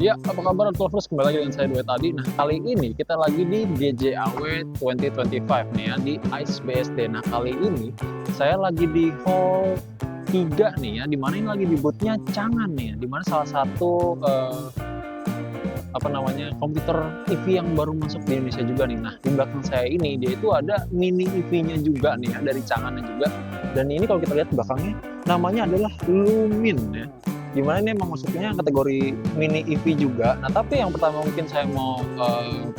Ya, apa kabar Lovers? Kembali lagi dengan saya Dwi tadi. Nah, kali ini kita lagi di GJAW 2025 nih ya, di ICE BSD. Nah, kali ini saya lagi di hall 3 nih ya, dimana ini lagi di booth-nya Changan nih ya, dimana salah satu komputer EV yang baru masuk di Indonesia juga nih. Nah, di belakang saya ini dia itu ada mini EV-nya juga nih ya, dari Changan juga. Dan ini kalau kita lihat belakangnya, namanya adalah Lumin ya. Dimana ini emang masuknya kategori mini EV juga. Nah, tapi yang pertama mungkin saya mau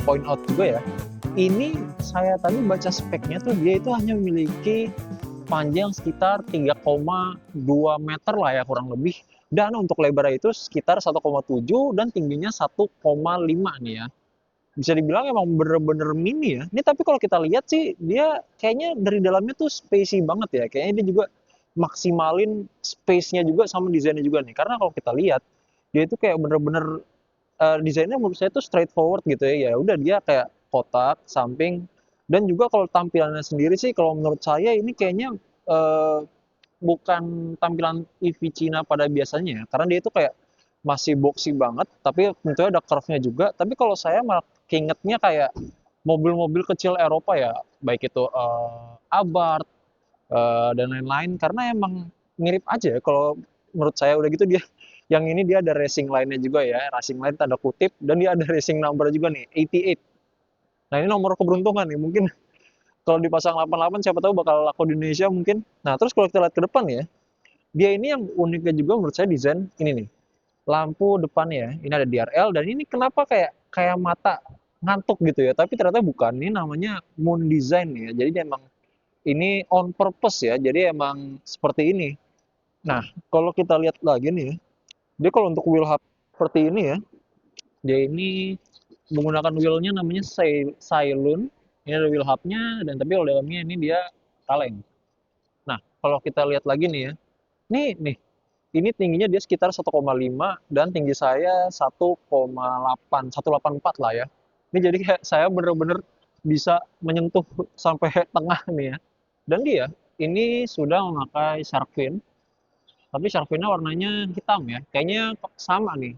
point out juga ya, ini saya tadi baca speknya tuh dia itu hanya memiliki panjang sekitar 3,2 meter lah ya kurang lebih, dan untuk lebar itu sekitar 1,7 dan tingginya 1,5 nih ya. Bisa dibilang emang bener-bener mini ya. Ini tapi kalau kita lihat sih dia kayaknya dari dalamnya tuh spacey banget ya. Kayaknya dia juga maksimalin space-nya juga sama desainnya juga nih. Karena kalau kita lihat dia itu kayak bener-bener desainnya menurut saya tuh straightforward gitu ya. Ya udah dia kayak kotak, samping, dan juga kalau tampilannya sendiri sih kalau menurut saya ini kayaknya eh, bukan tampilan EV Cina pada biasanya ya. Karena dia itu kayak masih boxy banget, tapi tentunya ada curve-nya juga. Tapi kalau saya malah keingetnya kayak mobil-mobil kecil Eropa ya, baik itu Abarth dan lain-lain. Karena emang mirip aja ya kalau menurut saya udah gitu dia. Yang ini dia ada racing line-nya juga ya, racing line tanda kutip, dan dia ada racing number juga nih, 88. Nah ini nomor keberuntungan nih, mungkin kalau dipasang 88 siapa tahu bakal laku di Indonesia mungkin. Nah terus kalau kita lihat ke depan ya, dia ini yang uniknya juga menurut saya desain ini nih, lampu depannya ini ada DRL, dan ini kenapa kayak kayak mata ngantuk gitu ya, tapi ternyata bukan, ini namanya moon design ya, jadi dia emang ini on purpose ya, jadi emang seperti ini. Nah kalau kita lihat lagi nih ya, dia kalau untuk wheel hub seperti ini ya, dia ini menggunakan wheelnya namanya Cylon, ini ada wheel hubnya, dan tapi kalau dalamnya ini dia kaleng. Nah kalau kita lihat lagi nih ya, nih ini tingginya dia sekitar 1,5 dan tinggi saya 1,8, 184 lah ya. Ini jadi kayak saya bener-bener bisa menyentuh sampai tengah nih ya. Dan dia ini sudah memakai shark fin, tapi shark finnya warnanya hitam ya. Kayaknya sama nih,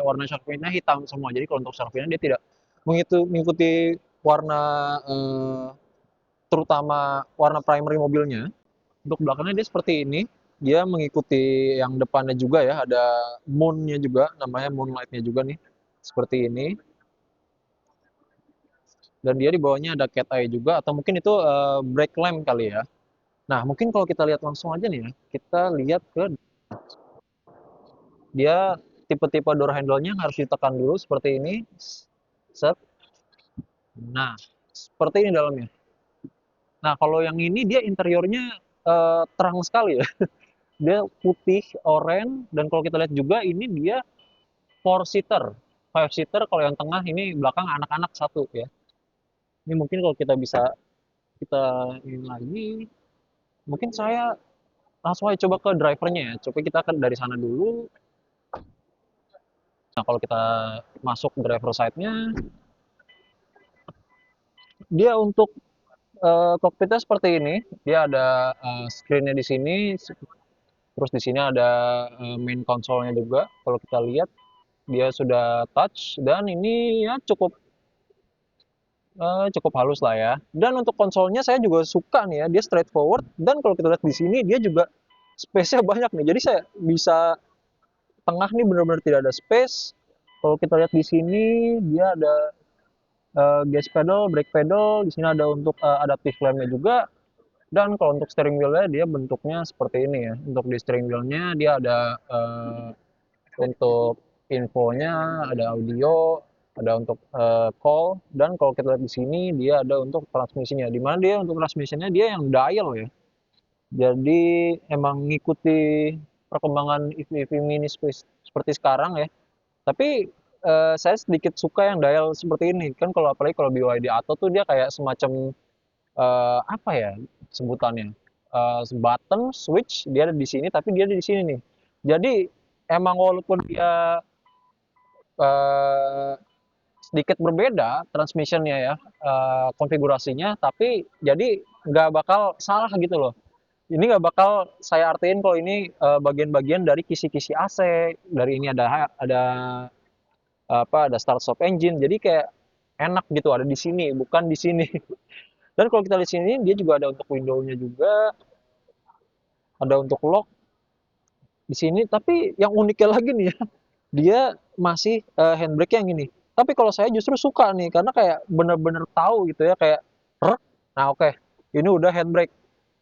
warna shark finnya hitam semua. Jadi kalau untuk shark finnya dia tidak mengikuti warna, eh, terutama warna primary mobilnya. Untuk belakangnya dia seperti ini. Dia mengikuti yang depannya juga ya, ada moonnya juga, namanya moonlight-nya juga nih. Seperti ini. Dan dia di bawahnya ada cat eye juga, atau mungkin itu brake lamp kali ya. Nah, mungkin kalau kita lihat langsung aja nih ya, kita lihat ke dia tipe-tipe door handle-nya harus ditekan dulu seperti ini. Set. Nah, seperti ini dalamnya. Nah, kalau yang ini dia interiornya terang sekali ya. Dia putih, oranye, dan kalau kita lihat juga ini dia four seater, five seater. Kalau yang tengah ini belakang anak-anak satu ya. Ini mungkin kalau kita bisa kita ini lagi, mungkin saya langsung aja coba ke drivernya ya. Coba kita kan dari sana dulu. Nah kalau kita masuk driver side-nya, dia untuk cockpitnya seperti ini. Dia ada screen-nya di sini, terus di sini ada main console-nya juga. Kalau kita lihat dia sudah touch, dan ini ya cukup halus lah ya. Dan untuk konsolnya saya juga suka nih ya, dia straightforward, dan kalau kita lihat di sini dia juga space-nya banyak nih. Jadi saya bisa tengah nih benar-benar tidak ada space. Kalau kita lihat di sini dia ada gas pedal, brake pedal, di sini ada untuk adaptive lamp-nya juga. Dan kalau untuk steering wheel-nya dia bentuknya seperti ini ya. Untuk di steering wheel-nya dia ada untuk infonya, ada audio, ada untuk call, dan kalau kita lihat di sini dia ada untuk transmisinya. Di mana dia untuk transmisinya dia yang dial ya. Jadi emang ngikuti perkembangan EV-EV mini seperti sekarang ya. Tapi saya sedikit suka yang dial seperti ini. Kan kalau apalagi kalau BYD Atto tuh dia kayak semacam apa ya sebutannya? Button switch dia ada di sini, tapi dia ada di sini nih. Jadi emang walaupun dia eh, sedikit berbeda transmissionnya ya, konfigurasinya, tapi jadi nggak bakal salah gitu loh. Ini nggak bakal saya artiin kalau ini bagian-bagian dari kisi-kisi AC, dari ini ada apa ada start stop engine. Jadi kayak enak gitu ada di sini, bukan di sini. Dan kalau kita lihat sini dia juga ada untuk window-nya juga, ada untuk lock di sini. Tapi yang uniknya lagi nih ya, dia masih handbrake yang ini. Tapi kalau saya justru suka nih karena kayak bener-bener tahu gitu ya kayak rek. Nah, oke. Ini udah handbrake.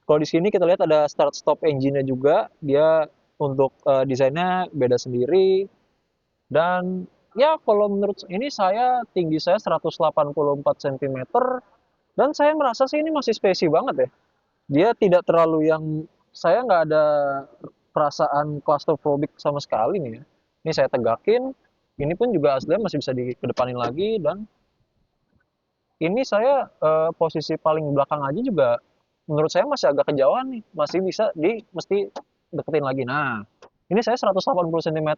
Kalau di sini kita lihat ada start stop engine-nya juga. Dia untuk desainnya beda sendiri dan ya kalau menurut ini tinggi saya 184 cm dan saya merasa sih ini masih spacey banget ya. Dia tidak terlalu yang saya nggak ada perasaan claustrophobic sama sekali nih ya. Ini saya tegakin, ini pun juga aslinya masih bisa dikedepanin lagi dan ini saya posisi paling belakang aja juga menurut saya masih agak kejauhan nih, masih bisa mesti deketin lagi. Nah, ini saya 180 cm,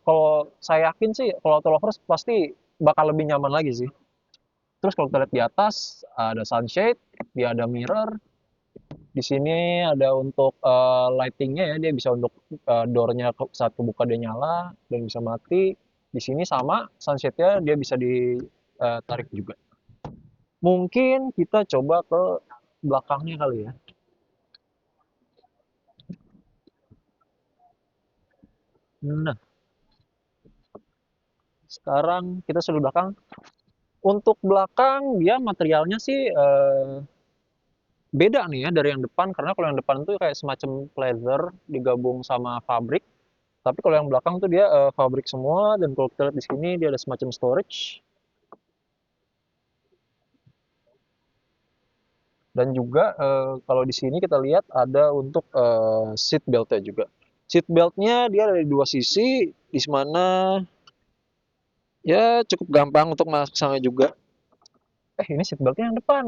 kalau saya yakin sih kalau auto lovers pasti bakal lebih nyaman lagi sih. Terus kalau kita lihat di atas ada sunshade, dia ada mirror, di sini ada untuk lightingnya ya, dia bisa untuk door-nya saat kebuka dia nyala dan bisa mati. Di sini sama sunshade-nya dia bisa ditarik juga. Mungkin kita coba ke belakangnya kali ya. Nah, sekarang kita sudah belakang. Untuk belakang dia materialnya sih beda nih ya dari yang depan karena kalau yang depan tuh kayak semacam leather digabung sama fabrik. Tapi kalau yang belakang tuh dia fabrik semua dan kalau kita lihat di sini dia ada semacam storage dan juga kalau di sini kita lihat ada untuk seat beltnya juga. Seat beltnya dia ada di dua sisi di mana ya cukup gampang untuk masangnya juga. Ini seat beltnya yang depan.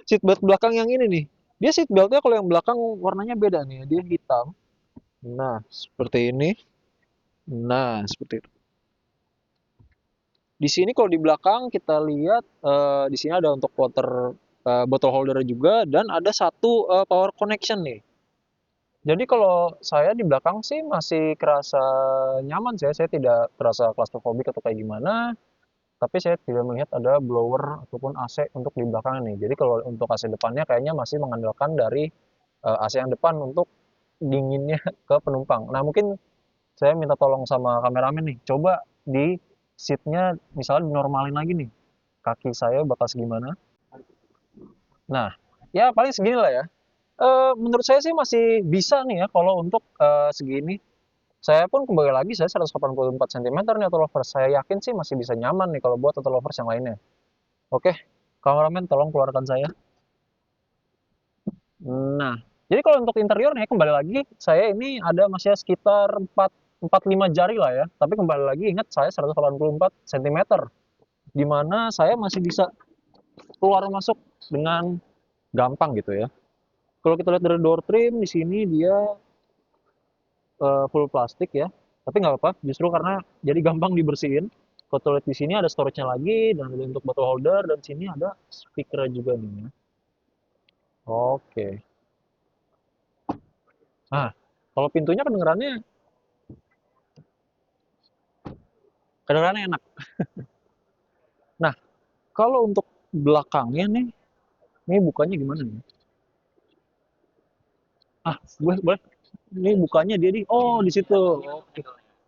Seat belt belakang yang ini nih. Dia seat beltnya kalau yang belakang warnanya beda nih. Dia hitam. Nah, seperti ini. Nah, seperti itu. Di sini kalau di belakang kita lihat di sini ada untuk water bottle holder juga dan ada satu power connection nih. Jadi kalau saya di belakang sih masih kerasa nyaman sih. Saya tidak terasa claustrophobic atau kayak gimana. Tapi saya tidak melihat ada blower ataupun AC untuk di belakang nih. Jadi kalau untuk AC depannya kayaknya masih mengandalkan dari AC yang depan untuk dinginnya ke penumpang. Nah, mungkin saya minta tolong sama kameramen nih, coba di seatnya misalnya dinormalin lagi nih. Kaki saya bakal segimana. Nah, ya paling segini lah ya. Menurut saya sih masih bisa nih ya kalau untuk segini. Saya pun kembali lagi, saya 184 cm nih auto lovers. Saya yakin sih masih bisa nyaman nih kalau buat auto lovers yang lainnya. Oke, kameramen tolong keluarkan saya. Nah, jadi kalau untuk interiornya kembali lagi, saya ini ada masih sekitar 5 jari lah ya. Tapi kembali lagi ingat saya 184 cm, di mana saya masih bisa keluar masuk dengan gampang gitu ya. Kalau kita lihat dari door trim di sini dia full plastik ya. Tapi nggak apa-apa, justru karena jadi gampang dibersihin. Kalau kita lihat di sini ada storage-nya lagi dan ada untuk bottle holder dan sini ada speaker juga nih ya. Oke. Nah, kalau pintunya kedengarannya enak. Nah, kalau untuk belakangnya nih, ini bukanya gimana nih? Boleh, boleh. Ini bukanya dia di, oh di situ. Oke,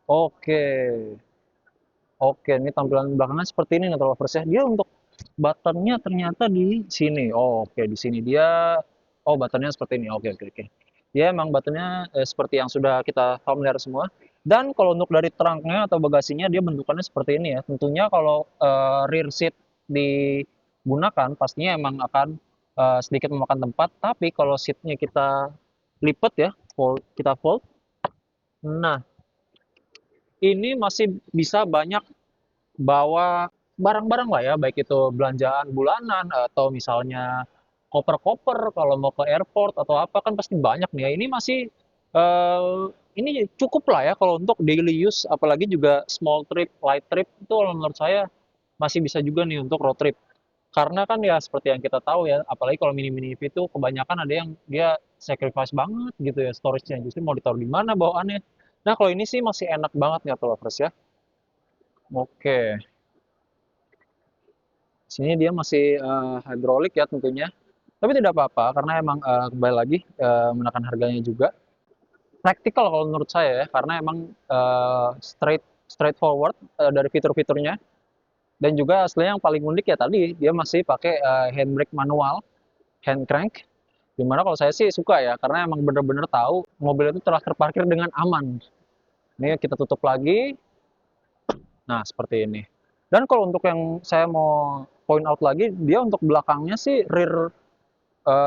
oke, oke. Ini tampilan belakangnya seperti ini nih lovers ya. Dia untuk buttonnya ternyata di sini. Oh, oke, di sini dia. Oh, buttonnya seperti ini. Oke, oke, oke. Dia emang buttonnya seperti yang sudah kita familiar semua. Dan kalau untuk dari trunknya atau bagasinya dia bentukannya seperti ini ya. Tentunya kalau rear seat digunakan pastinya emang akan sedikit memakan tempat. Tapi kalau seatnya kita lipat ya, kita fold. Nah, ini masih bisa banyak bawa barang-barang lah ya, baik itu belanjaan bulanan atau misalnya koper-koper kalau mau ke airport atau apa kan pasti banyak nih ya. Ini masih ini cukup lah ya kalau untuk daily use, apalagi juga small trip, light trip itu kalau menurut saya masih bisa juga nih untuk road trip. Karena kan ya seperti yang kita tahu ya, apalagi kalau mini-mini EV itu kebanyakan ada yang dia sacrifice banget gitu ya storage-nya. Justru mau ditaruh di mana bawaannya. Nah, kalau ini sih masih enak banget nih auto lovers ya. Oke, sini dia masih hidrolik ya tentunya. Tapi tidak apa-apa karena emang kembali lagi menekan harganya juga. Praktikal kalau menurut saya ya, karena emang straightforward dari fitur-fiturnya. Dan juga aslinya yang paling unik ya tadi dia masih pakai handbrake manual, hand crank. Dimana kalau saya sih suka ya, karena emang bener-bener tahu mobil itu telah terparkir dengan aman. Ini kita tutup lagi. Nah, seperti ini. Dan kalau untuk yang saya mau point out lagi, dia untuk belakangnya sih rear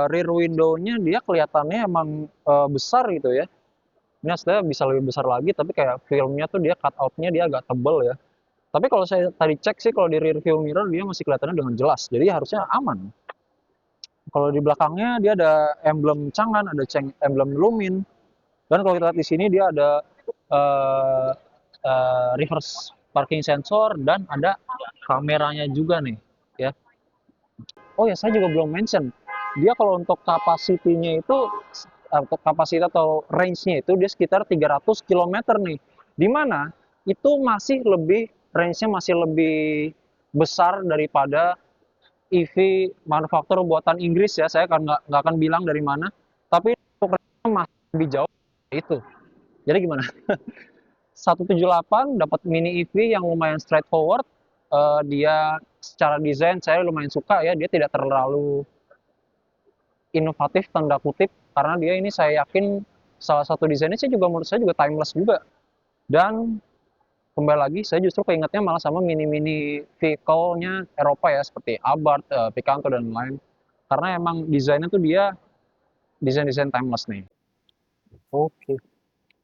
window-nya dia kelihatannya emang besar gitu ya. Ini aslinya bisa lebih besar lagi, tapi kayak filmnya tuh dia cut out-nya dia agak tebel ya. Tapi kalau saya tadi cek sih kalau di rear view mirror dia masih kelihatannya dengan jelas. Jadi harusnya aman. Kalau di belakangnya dia ada emblem Chang'an, ada emblem Lumin. Dan kalau kita lihat di sini dia ada uh, reverse parking sensor dan ada kameranya juga nih, ya. Oh ya, saya juga belum mention. Dia kalau untuk kapasitinya itu atau kapasitas atau range-nya itu dia sekitar 300 kilometer nih. Di mana itu masih lebih range-nya masih lebih besar daripada EV manufaktur buatan Inggris ya. Saya kan nggak akan bilang dari mana, tapi untuk range-nya masih lebih jauh itu. Jadi gimana? 178 dapat mini EV yang lumayan straightforward. Dia secara desain saya lumayan suka ya. Dia tidak terlalu inovatif tanda kutip karena dia ini saya yakin salah satu desainnya sih juga menurut saya juga timeless juga. Dan kembali lagi saya justru keingetnya malah sama mini-mini vehicle-nya Eropa ya seperti Abarth, Picanto dan lain. Karena emang desainnya tuh dia desain-desain timeless nih. Oke.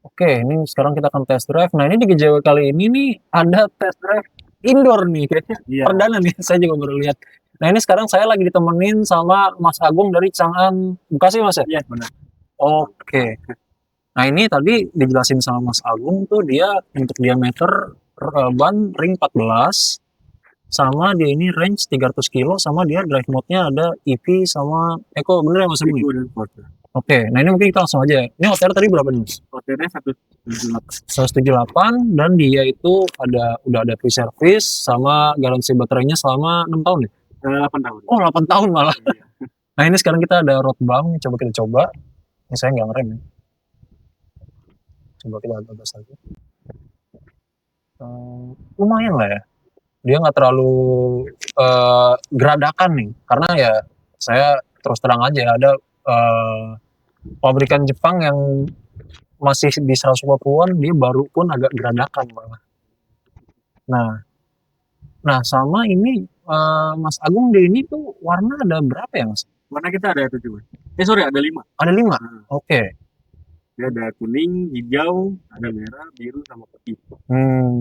Oke, ini sekarang kita akan test drive. Nah, ini di GJW kali ini nih ada test drive indoor nih kayaknya. Iya. Perdana nih, saya juga baru lihat. Nah, ini sekarang saya lagi ditemenin sama Mas Agung dari Chang'an Bekasi, Mas ya? Iya, benar. Oke. Nah, ini tadi dijelasin sama Mas Agung tuh dia untuk diameter ban ring 14 sama dia ini range 300 kilo sama dia drive mode-nya ada EV sama Eco, bener ya Mas Agung? Oke, nah ini mungkin kita langsung aja. Ini OTR tadi berapa nih? OTR-nya 178 dan dia itu udah ada free service sama garansi baterainya selama 6 tahun ya? 8 tahun. Oh, 8 tahun malah. Iya. Nah, ini sekarang kita ada road bump, coba kita coba. Ini saya nggak ngerem ya. Coba kita agak gas lagi. Lumayan lah ya. Dia nggak terlalu geradakan nih, karena ya saya terus terang aja ada pabrikan Jepang yang masih di 150-an dia baru pun agak geradakan malah. Nah sama ini Mas Agung deh ini tuh warna ada berapa ya Mas? Warna kita ada 7. Sorry ada 5. Ada 5? Oke. Dia ada kuning, hijau, ada merah, biru, sama putih.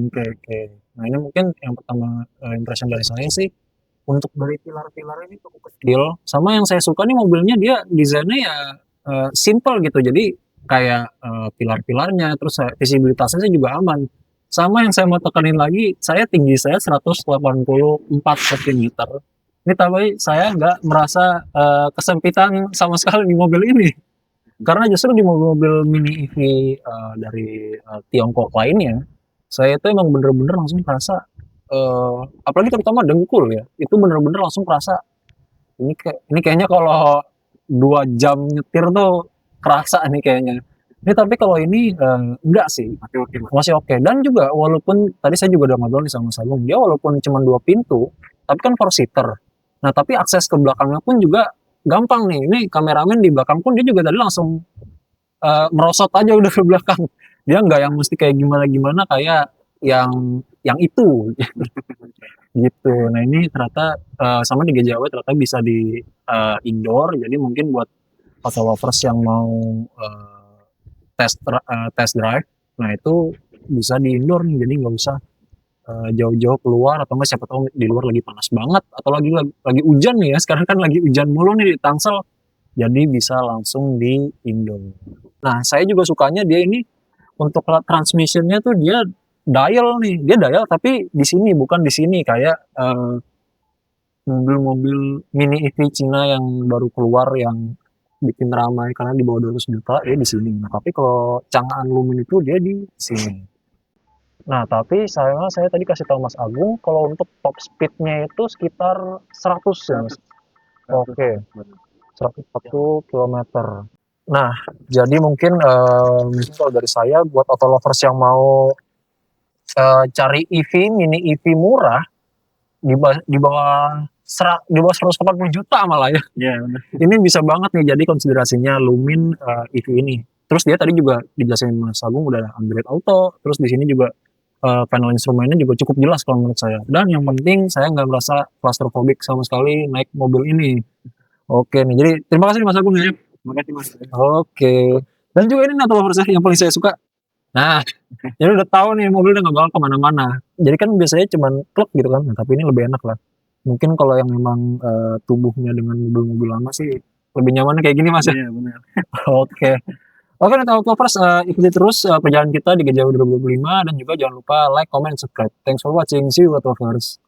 Oke. Nah ini mungkin yang pertama impression dari saya sih untuk dari pilar-pilarnya ini cukup kecil. Sama yang saya suka nih mobilnya dia desainnya ya simple gitu. Jadi kayak pilar-pilarnya terus visibilitasnya juga aman. Sama yang saya mau tekanin lagi, tinggi saya 184 cm. Ini tapi saya nggak merasa kesempitan sama sekali di mobil ini. Karena justru di mobil-mobil mini EV dari Tiongkok lainnya, saya itu emang bener-bener langsung merasa apalagi terutama dengkul ya, itu bener-bener langsung merasa ini kayaknya kalau 2 jam nyetir tuh kerasa nih kayaknya. Ini tapi kalau ini enggak sih, masih oke. Dan juga walaupun tadi saya juga udah ngobrol nih sama Mas Agung, dia walaupun cuma 2 pintu, tapi kan 4-seater. Nah tapi akses ke belakangnya pun juga gampang nih. Ini kameramen di belakang pun dia juga tadi langsung merosot aja udah ke belakang. Dia nggak yang mesti kayak gimana-gimana kayak yang itu gitu. Nah ini ternyata sama di GJW ternyata bisa di indoor. Jadi mungkin buat auto lovers yang mau test drive, nah itu bisa di indoor nih. Jadi nggak usah jauh-jauh keluar atau nggak siapa tahu di luar lagi panas banget atau lagi hujan nih ya. Sekarang kan lagi hujan mulu nih di Tangsel. Jadi bisa langsung di indoor. Nah saya juga sukanya dia ini untuk transmissionnya tuh dia dial nih, dia dial tapi di sini bukan di sini kayak mobil-mobil mini EV Cina yang baru keluar yang bikin ramai karena di bawah 200 juta dia di sini. Nah, tapi kalau Chang'an Lumin itu dia di sini. Nah, tapi saya tadi kasih tahu Mas Agung kalau untuk top speed-nya itu sekitar 100 ya, Mas? Oke, 140 kilometer. Nah, jadi mungkin kalau dari saya buat auto lovers yang mau cari EV, mini EV murah di bawah di bawah 180 juta malah ya. Iya, benar. Ini bisa banget nih jadi konsiderasinya Lumin EV ini. Terus dia tadi juga dijelasin Mas Agung udah Android Auto, terus di sini juga panel instrumennya juga cukup jelas kalau menurut saya. Dan yang penting saya nggak merasa claustrophobic sama sekali naik mobil ini. Oke nih, jadi terima kasih Mas Agung ya. Makasih Mas. Oke. Dan juga ini Natal Lovers yang paling saya suka. Nah, jadi udah tahu nih mobil udah nggak bakal kemana-mana. Jadi kan biasanya cuman klub gitu kan, nah, tapi ini lebih enak lah. Mungkin kalau yang memang tubuhnya dengan mobil-mobil lama sih lebih nyaman kayak gini Mas ya. Iya, benar. Oke. Oke, Natal Lovers ikuti terus perjalanan kita di Gajah 2025 dan juga jangan lupa like, comment, subscribe. Thanks for watching. See you Natal Lovers.